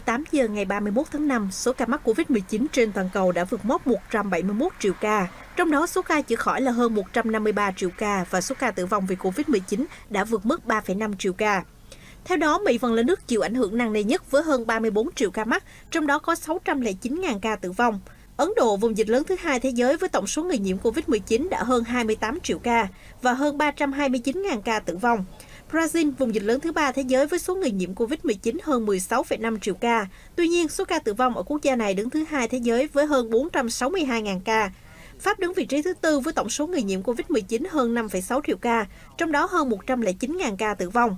18 giờ ngày 31 tháng 5, số ca mắc COVID-19 trên toàn cầu đã vượt mốc 171 triệu ca. Trong đó, số ca chữa khỏi là hơn 153 triệu ca và số ca tử vong vì COVID-19 đã vượt mức 3,5 triệu ca. Theo đó, Mỹ vẫn là nước chịu ảnh hưởng nặng nề nhất với hơn 34 triệu ca mắc, trong đó có 609.000 ca tử vong. Ấn Độ, vùng dịch lớn thứ hai thế giới với tổng số người nhiễm COVID-19 đã hơn 28 triệu ca và hơn 329.000 ca tử vong. Brazil, vùng dịch lớn thứ ba thế giới với số người nhiễm COVID-19 hơn 16,5 triệu ca. Tuy nhiên, số ca tử vong ở quốc gia này đứng thứ hai thế giới với hơn 462.000 ca. Pháp đứng vị trí thứ tư với tổng số người nhiễm COVID-19 hơn 5,6 triệu ca, trong đó hơn 109.000 ca tử vong.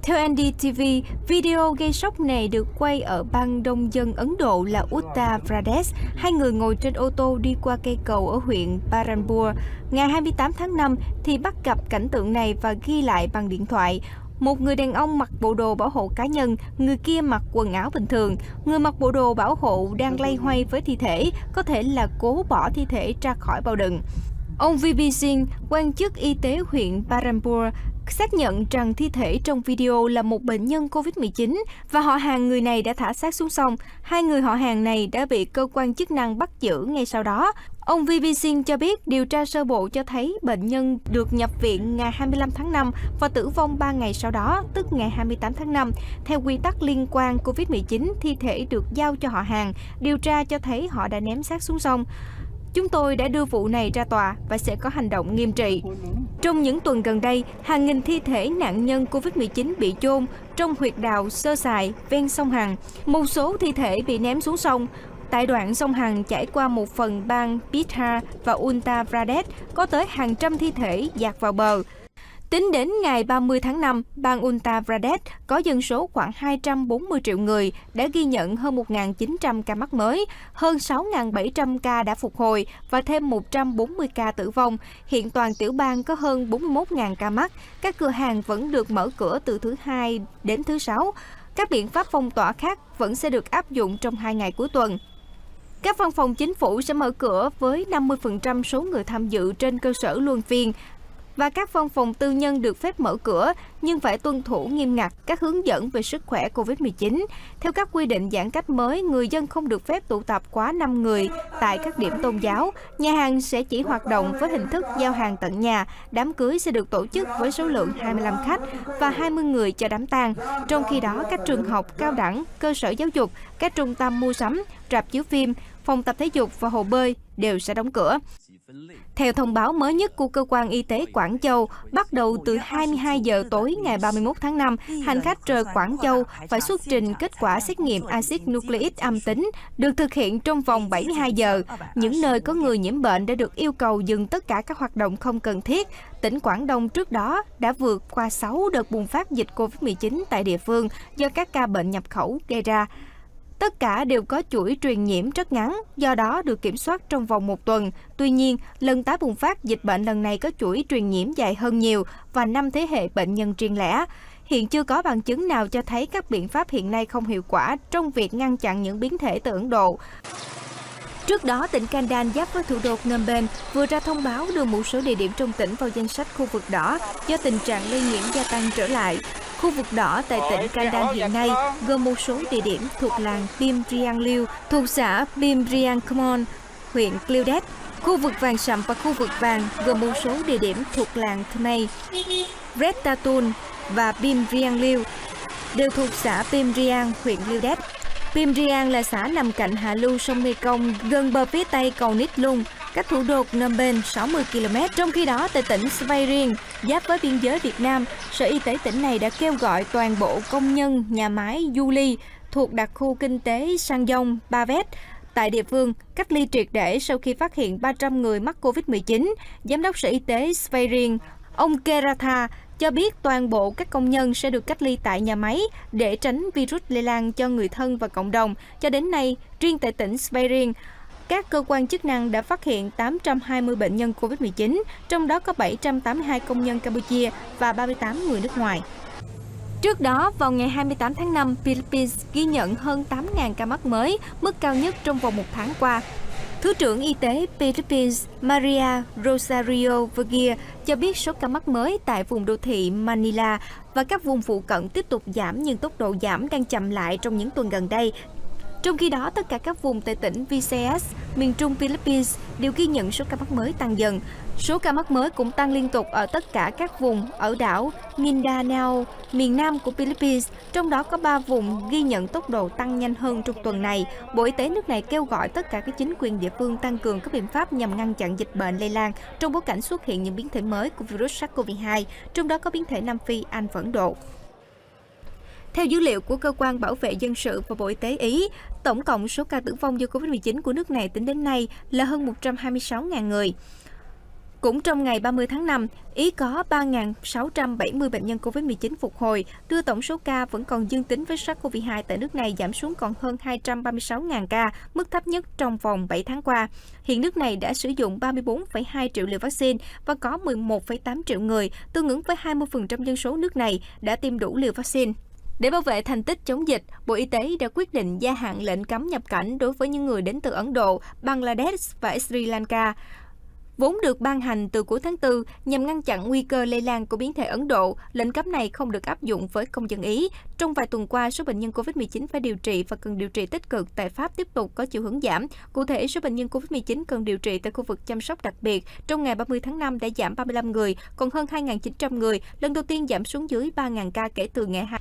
Theo NDTV, video gây sốc này được quay ở bang đông dân Ấn Độ là Uttar Pradesh. Hai người ngồi trên ô tô đi qua cây cầu ở huyện Berhampur. Ngày 28 tháng 5 thì bắt gặp cảnh tượng này và ghi lại bằng điện thoại. Một người đàn ông mặc bộ đồ bảo hộ cá nhân, người kia mặc quần áo bình thường. Người mặc bộ đồ bảo hộ đang loay hoay với thi thể, có thể là cố bỏ thi thể ra khỏi bao đựng. Ông VP Singh, quan chức y tế huyện Berhampur, xác nhận rằng thi thể trong video là một bệnh nhân COVID-19 và họ hàng người này đã thả xác xuống sông. Hai người họ hàng này đã bị cơ quan chức năng bắt giữ ngay sau đó. Ông VP Singh cho biết điều tra sơ bộ cho thấy bệnh nhân được nhập viện ngày 25 tháng 5 và tử vong 3 ngày sau đó, tức ngày 28 tháng 5. Theo quy tắc liên quan COVID-19, thi thể được giao cho họ hàng. Điều tra cho thấy họ đã ném xác xuống sông. Chúng tôi đã đưa vụ này ra tòa và sẽ có hành động nghiêm trị. Trong những tuần gần đây, hàng nghìn thi thể nạn nhân COVID-19 bị chôn trong huyệt đạo sơ sài ven sông Hằng. Một số thi thể bị ném xuống sông. Tại đoạn sông Hằng chảy qua một phần bang Bihar và Uttar Pradesh, có tới hàng trăm thi thể dạt vào bờ. Tính đến ngày 30 tháng 5, bang Uttar Pradesh có dân số khoảng 240 triệu người, đã ghi nhận hơn 1.900 ca mắc mới, hơn 6.700 ca đã phục hồi và thêm 140 ca tử vong. Hiện toàn tiểu bang có hơn 41.000 ca mắc. Các cửa hàng vẫn được mở cửa từ thứ Hai đến thứ Sáu. Các biện pháp phong tỏa khác vẫn sẽ được áp dụng trong 2 ngày cuối tuần. Các văn phòng chính phủ sẽ mở cửa với 50% số người tham dự trên cơ sở luân phiên. Và các văn phòng tư nhân được phép mở cửa nhưng phải tuân thủ nghiêm ngặt các hướng dẫn về sức khỏe COVID-19. Theo các quy định giãn cách mới, người dân không được phép tụ tập quá 5 người tại các điểm tôn giáo. Nhà hàng sẽ chỉ hoạt động với hình thức giao hàng tận nhà. Đám cưới sẽ được tổ chức với số lượng 25 khách và 20 người cho đám tang. Trong khi đó, các trường học, cao đẳng, cơ sở giáo dục, các trung tâm mua sắm, rạp chiếu phim, phòng tập thể dục và hồ bơi đều sẽ đóng cửa. Theo thông báo mới nhất của Cơ quan Y tế Quảng Châu, bắt đầu từ 22 giờ tối ngày 31 tháng 5, hành khách rời Quảng Châu phải xuất trình kết quả xét nghiệm axit nucleic âm tính, được thực hiện trong vòng 72 giờ. Những nơi có người nhiễm bệnh đã được yêu cầu dừng tất cả các hoạt động không cần thiết. Tỉnh Quảng Đông trước đó đã vượt qua 6 đợt bùng phát dịch COVID-19 tại địa phương do các ca bệnh nhập khẩu gây ra. Tất cả đều có chuỗi truyền nhiễm rất ngắn, do đó được kiểm soát trong vòng 1 tuần. Tuy nhiên, lần tái bùng phát dịch bệnh lần này có chuỗi truyền nhiễm dài hơn nhiều và 5 thế hệ bệnh nhân riêng lẻ. Hiện chưa có bằng chứng nào cho thấy các biện pháp hiện nay không hiệu quả trong việc ngăn chặn những biến thể từ Ấn Độ. Trước đó, tỉnh Kandan giáp với thủ đô Phnom Penh vừa ra thông báo đưa một số địa điểm trong tỉnh vào danh sách khu vực đỏ do tình trạng lây nhiễm gia tăng trở lại. Khu vực đỏ tại tỉnh Kandan hiện nay gồm một số địa điểm thuộc làng Pim Riang Liu, thuộc xã Pim Riang Khmon, huyện Cliudet. Khu vực vàng sậm và khu vực vàng gồm một số địa điểm thuộc làng Thmei, Red Tatun và Pim Riang Liu, đều thuộc xã Pim Riang, huyện Cliudet. Pim Riang là xã nằm cạnh hạ lưu sông Mekong, gần bờ phía tây cầu Nít Lung, cách thủ đô Phnom Penh 60 km. Trong khi đó, tại tỉnh Svay Rieng, giáp với biên giới Việt Nam, Sở Y tế tỉnh này đã kêu gọi toàn bộ công nhân nhà máy Yuli thuộc đặc khu kinh tế Sang Dong, Ba Vét tại địa phương cách ly triệt để sau khi phát hiện 300 người mắc COVID-19. Giám đốc Sở Y tế Svay Rieng, ông Keratha, cho biết toàn bộ các công nhân sẽ được cách ly tại nhà máy để tránh virus lây lan cho người thân và cộng đồng. Cho đến nay, riêng tại tỉnh Svay Rieng, các cơ quan chức năng đã phát hiện 820 bệnh nhân COVID-19, trong đó có 782 công nhân Campuchia và 38 người nước ngoài. Trước đó, vào ngày 28 tháng 5, Philippines ghi nhận hơn 8.000 ca mắc mới, mức cao nhất trong vòng 1 tháng qua. Thứ trưởng Y tế Philippines Maria Rosario Vergara cho biết số ca mắc mới tại vùng đô thị Manila và các vùng phụ cận tiếp tục giảm nhưng tốc độ giảm đang chậm lại trong những tuần gần đây. Trong khi đó, tất cả các vùng tại tỉnh Visayas, miền trung Philippines đều ghi nhận số ca mắc mới tăng dần. Số ca mắc mới cũng tăng liên tục ở tất cả các vùng ở đảo Mindanao, miền nam của Philippines, trong đó có 3 vùng ghi nhận tốc độ tăng nhanh hơn trong tuần này. Bộ Y tế nước này kêu gọi tất cả các chính quyền địa phương tăng cường các biện pháp nhằm ngăn chặn dịch bệnh lây lan trong bối cảnh xuất hiện những biến thể mới của virus SARS-CoV-2, trong đó có biến thể Nam Phi, Anh và Ấn Độ. Theo dữ liệu của Cơ quan Bảo vệ Dân sự và Bộ Y tế Ý, tổng cộng số ca tử vong do COVID-19 của nước này tính đến nay là hơn 126.000 người. Cũng trong ngày 30 tháng 5, Ý có 3.670 bệnh nhân COVID-19 phục hồi, đưa tổng số ca vẫn còn dương tính với SARS-CoV-2 tại nước này giảm xuống còn hơn 236.000 ca, mức thấp nhất trong vòng 7 tháng qua. Hiện nước này đã sử dụng 34,2 triệu liều vaccine và có 11,8 triệu người, tương ứng với 20% dân số nước này đã tiêm đủ liều vaccine. Để bảo vệ thành tích chống dịch, Bộ Y tế đã quyết định gia hạn lệnh cấm nhập cảnh đối với những người đến từ Ấn Độ, Bangladesh và Sri Lanka, vốn được ban hành từ cuối tháng 4 nhằm ngăn chặn nguy cơ lây lan của biến thể Ấn Độ. Lệnh cấm này không được áp dụng với công dân Ý. Trong vài tuần qua, số bệnh nhân COVID-19 phải điều trị và cần điều trị tích cực tại Pháp tiếp tục có chiều hướng giảm. Cụ thể, số bệnh nhân COVID-19 cần điều trị tại khu vực chăm sóc đặc biệt trong ngày 30 tháng 5 đã giảm 35 người, còn hơn 2.900 người, lần đầu tiên giảm xuống dưới 3.000 ca kể từ ngày 2.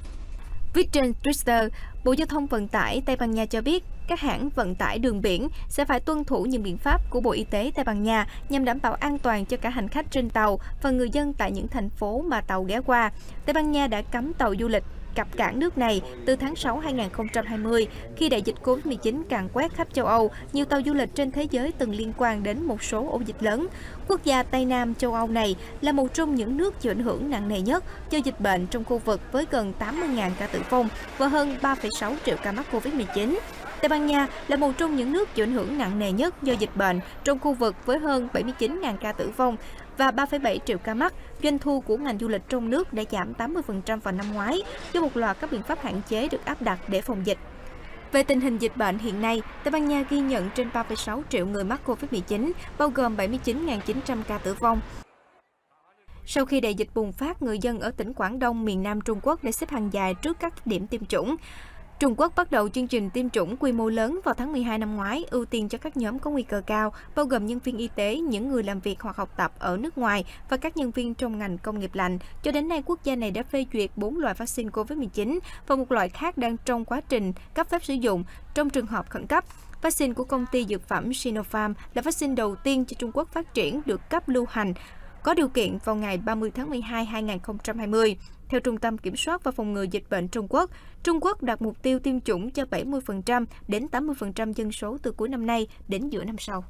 Victor Trista, Bộ Giao thông Vận tải Tây Ban Nha cho biết, các hãng vận tải đường biển sẽ phải tuân thủ những biện pháp của Bộ Y tế Tây Ban Nha nhằm đảm bảo an toàn cho cả hành khách trên tàu và người dân tại những thành phố mà tàu ghé qua. Tây Ban Nha đã cấm tàu du lịch cập cảng nước này từ tháng 6 2020. Khi đại dịch COVID-19 càn quét khắp châu Âu, nhiều tàu du lịch trên thế giới từng liên quan đến một số ổ dịch lớn. Quốc gia Tây Nam châu Âu này là một trong những nước chịu ảnh hưởng nặng nề nhất do dịch bệnh trong khu vực với gần 80.000 ca tử vong và hơn 3,6 triệu ca mắc COVID-19. Tây Ban Nha là một trong những nước chịu ảnh hưởng nặng nề nhất do dịch bệnh trong khu vực với hơn 79.000 ca tử vong và 3,7 triệu ca mắc. Doanh thu của ngành du lịch trong nước đã giảm 80% vào năm ngoái do một loạt các biện pháp hạn chế được áp đặt để phòng dịch. Về tình hình dịch bệnh hiện nay, Tây Ban Nha ghi nhận trên 3,6 triệu người mắc COVID-19, bao gồm 79.900 ca tử vong. Sau khi đại dịch bùng phát, người dân ở tỉnh Quảng Đông, miền Nam Trung Quốc đã xếp hàng dài trước các điểm tiêm chủng. Trung Quốc bắt đầu chương trình tiêm chủng quy mô lớn vào tháng 12 năm ngoái, ưu tiên cho các nhóm có nguy cơ cao, bao gồm nhân viên y tế, những người làm việc hoặc học tập ở nước ngoài và các nhân viên trong ngành công nghiệp lạnh. Cho đến nay, quốc gia này đã phê duyệt 4 loại vaccine COVID-19 và một loại khác đang trong quá trình cấp phép sử dụng trong trường hợp khẩn cấp. Vaccine của công ty dược phẩm Sinopharm là vaccine đầu tiên cho Trung Quốc phát triển được cấp lưu hành, có điều kiện vào ngày 30 tháng 12 2020. Theo Trung tâm Kiểm soát và Phòng ngừa Dịch bệnh Trung Quốc đặt mục tiêu tiêm chủng cho 70% đến 80% dân số từ cuối năm nay đến giữa năm sau.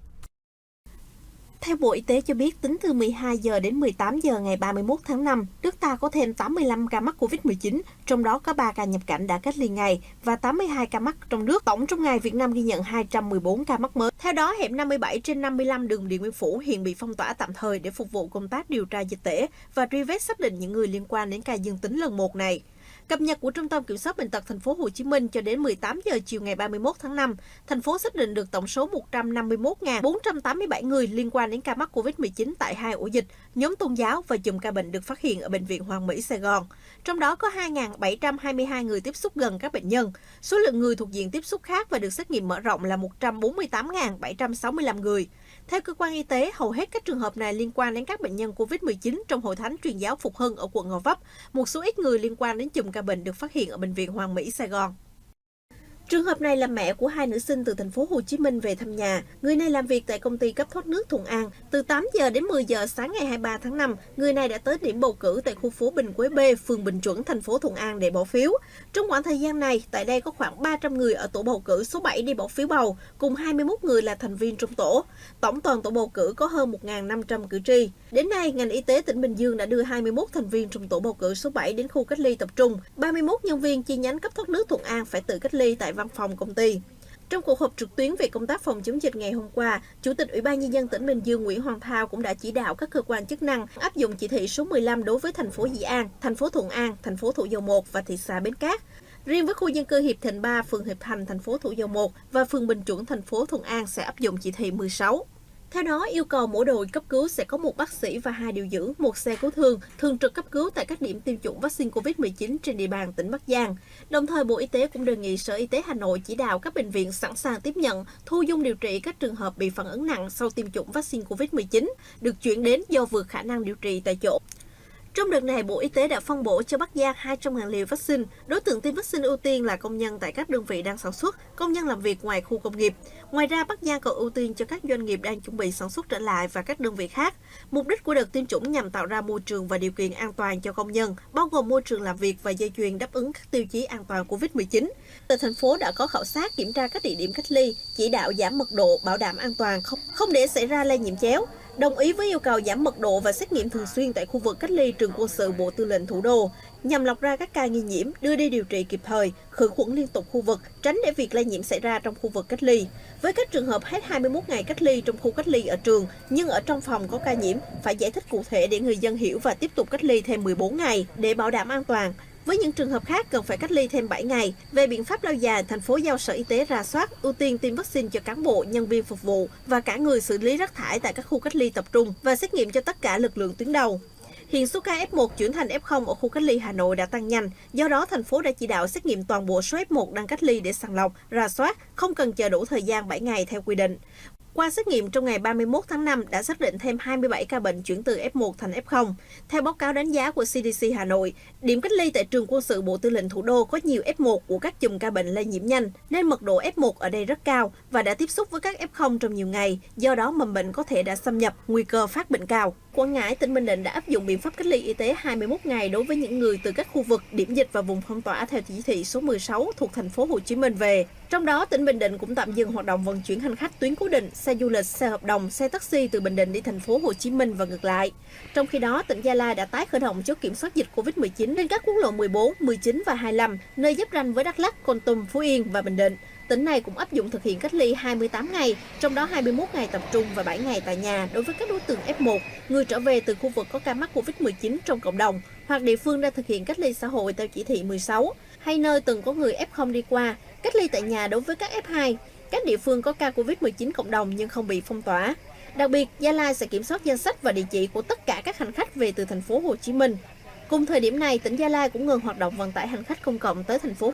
Theo Bộ Y tế cho biết, tính từ 12 giờ đến 18 giờ ngày 31 tháng 5, nước ta có thêm 85 ca mắc COVID-19, trong đó có 3 ca nhập cảnh đã cách ly ngày và 82 ca mắc trong nước. Tổng trong ngày, Việt Nam ghi nhận 214 ca mắc mới. Theo đó, hẻm 57/55 đường Điện Biên Phủ hiện bị phong tỏa tạm thời để phục vụ công tác điều tra dịch tễ và truy vết xác định những người liên quan đến ca dương tính lần 1 này. Cập nhật của Trung tâm Kiểm soát Bệnh tật Thành phố Hồ Chí Minh cho đến 18 giờ chiều ngày 31 tháng 5, thành phố xác định được tổng số 151.487 người liên quan đến ca mắc COVID-19 tại 2 ổ dịch, nhóm tôn giáo và chùm ca bệnh được phát hiện ở Bệnh viện Hoàng Mỹ, Sài Gòn. Trong đó có 2.722 người tiếp xúc gần các bệnh nhân. Số lượng người thuộc diện tiếp xúc khác và được xét nghiệm mở rộng là 148.765 người. Theo cơ quan y tế, hầu hết các trường hợp này liên quan đến các bệnh nhân COVID-19 trong Hội Thánh Truyền giáo Phục Hưng ở quận Gò Vấp. Một số ít người liên quan đến chùm ca bệnh được phát hiện ở Bệnh viện Hoàng Mỹ, Sài Gòn. Trường hợp này là mẹ của 2 nữ sinh từ Thành phố Hồ Chí Minh về thăm nhà. Người này làm việc tại công ty cấp thoát nước Thuận An. Từ 8 giờ đến 10 giờ sáng ngày 23 tháng 5, người này đã tới điểm bầu cử tại khu phố Bình Quế B, phường Bình Chuẩn, thành phố Thuận An để bỏ phiếu. Trong khoảng thời gian này, tại đây có khoảng 300 người ở tổ bầu cử số 7 đi bỏ phiếu bầu, cùng 21 người là thành viên trong tổ. Tổng toàn tổ bầu cử có hơn 1.500 cử tri. Đến nay, ngành y tế tỉnh Bình Dương đã đưa 21 thành viên trong tổ bầu cử số 7 đến khu cách ly tập trung. 31 nhân viên chi nhánh cấp thoát nước Thuận An phải tự cách ly tại văn phòng công ty. Trong cuộc họp trực tuyến về công tác phòng chống dịch ngày hôm qua, Chủ tịch Ủy ban Nhân dân tỉnh Bình Dương Nguyễn Hoàng Thao cũng đã chỉ đạo các cơ quan chức năng áp dụng chỉ thị số 15 đối với thành phố Dĩ An, thành phố Thuận An, thành phố Thủ Dầu Một và thị xã Bến Cát. Riêng với khu dân cư Hiệp Thịnh 3, phường Hiệp Thành, thành phố Thủ Dầu Một và phường Bình Chuẩn, thành phố Thuận An sẽ áp dụng chỉ thị 16. Theo đó, yêu cầu mỗi đội cấp cứu sẽ có một bác sĩ và 2 điều dưỡng, một xe cứu thương, thường trực cấp cứu tại các điểm tiêm chủng vaccine COVID-19 trên địa bàn tỉnh Bắc Giang. Đồng thời, Bộ Y tế cũng đề nghị Sở Y tế Hà Nội chỉ đạo các bệnh viện sẵn sàng tiếp nhận, thu dung điều trị các trường hợp bị phản ứng nặng sau tiêm chủng vaccine COVID-19, được chuyển đến do vượt khả năng điều trị tại chỗ. Trong đợt này, Bộ Y tế đã phân bổ cho Bắc Giang 200.000 liều vaccine. Đối tượng tiêm vaccine ưu tiên là công nhân tại các đơn vị đang sản xuất, công nhân làm việc ngoài khu công nghiệp. Ngoài ra, Bắc Giang còn ưu tiên cho các doanh nghiệp đang chuẩn bị sản xuất trở lại và các đơn vị khác. Mục đích của đợt tiêm chủng nhằm tạo ra môi trường và điều kiện an toàn cho công nhân, bao gồm môi trường làm việc và dây chuyền đáp ứng các tiêu chí an toàn COVID-19. Từ thành phố đã có khảo sát kiểm tra các địa điểm cách ly, chỉ đạo giảm mật độ, bảo đảm an toàn, không để xảy ra lây nhiễm chéo. Đồng ý với yêu cầu giảm mật độ và xét nghiệm thường xuyên tại khu vực cách ly Trường Quân sự Bộ Tư lệnh Thủ đô, nhằm lọc ra các ca nghi nhiễm, đưa đi điều trị kịp thời, khử khuẩn liên tục khu vực, tránh để việc lây nhiễm xảy ra trong khu vực cách ly. Với các trường hợp hết 21 ngày cách ly trong khu cách ly ở trường, nhưng ở trong phòng có ca nhiễm, phải giải thích cụ thể để người dân hiểu và tiếp tục cách ly thêm 14 ngày để bảo đảm an toàn. Với những trường hợp khác cần phải cách ly thêm 7 ngày. Về biện pháp lâu dài, thành phố giao Sở Y tế rà soát, ưu tiên tiêm vaccine cho cán bộ, nhân viên phục vụ và cả người xử lý rác thải tại các khu cách ly tập trung và xét nghiệm cho tất cả lực lượng tuyến đầu. Hiện số ca F1 chuyển thành F0 ở khu cách ly Hà Nội đã tăng nhanh, do đó thành phố đã chỉ đạo xét nghiệm toàn bộ số F1 đang cách ly để sàng lọc, rà soát, không cần chờ đủ thời gian 7 ngày theo quy định. Qua xét nghiệm trong ngày 31 tháng 5 đã xác định thêm 27 ca bệnh chuyển từ F1 thành F0. Theo báo cáo đánh giá của CDC Hà Nội, điểm cách ly tại Trường Quân sự Bộ Tư lệnh Thủ đô có nhiều F1 của các chùm ca bệnh lây nhiễm nhanh, nên mật độ F1 ở đây rất cao và đã tiếp xúc với các F0 trong nhiều ngày, do đó mầm bệnh có thể đã xâm nhập, nguy cơ phát bệnh cao. Quảng Ngãi, tỉnh Bình Định đã áp dụng biện pháp cách ly y tế 21 ngày đối với những người từ các khu vực, điểm dịch và vùng phong tỏa theo chỉ thị số 16 thuộc thành phố Hồ Chí Minh về. Trong đó, tỉnh Bình Định cũng tạm dừng hoạt động vận chuyển hành khách tuyến cố định, xe du lịch, xe hợp đồng, xe taxi từ Bình Định đi thành phố Hồ Chí Minh và ngược lại. Trong khi đó, tỉnh Gia Lai đã tái khởi động chốt kiểm soát dịch Covid-19 trên các quốc lộ 14, 19 và 25, nơi giáp ranh với Đắk Lắk, Kon Tum, Phú Yên và Bình Định. Tỉnh này cũng áp dụng thực hiện cách ly 28 ngày, trong đó 21 ngày tập trung và 7 ngày tại nhà đối với các đối tượng F1, người trở về từ khu vực có ca mắc Covid-19 trong cộng đồng hoặc địa phương đang thực hiện cách ly xã hội theo chỉ thị 16, hay nơi từng có người F0 đi qua, cách ly tại nhà đối với các F2, các địa phương có ca Covid-19 cộng đồng nhưng không bị phong tỏa. Đặc biệt, Gia Lai sẽ kiểm soát danh sách và địa chỉ của tất cả các hành khách về từ thành phố Hồ Chí Minh. Cùng thời điểm này, tỉnh Gia Lai cũng ngừng hoạt động vận tải hành khách công cộng tới thành phố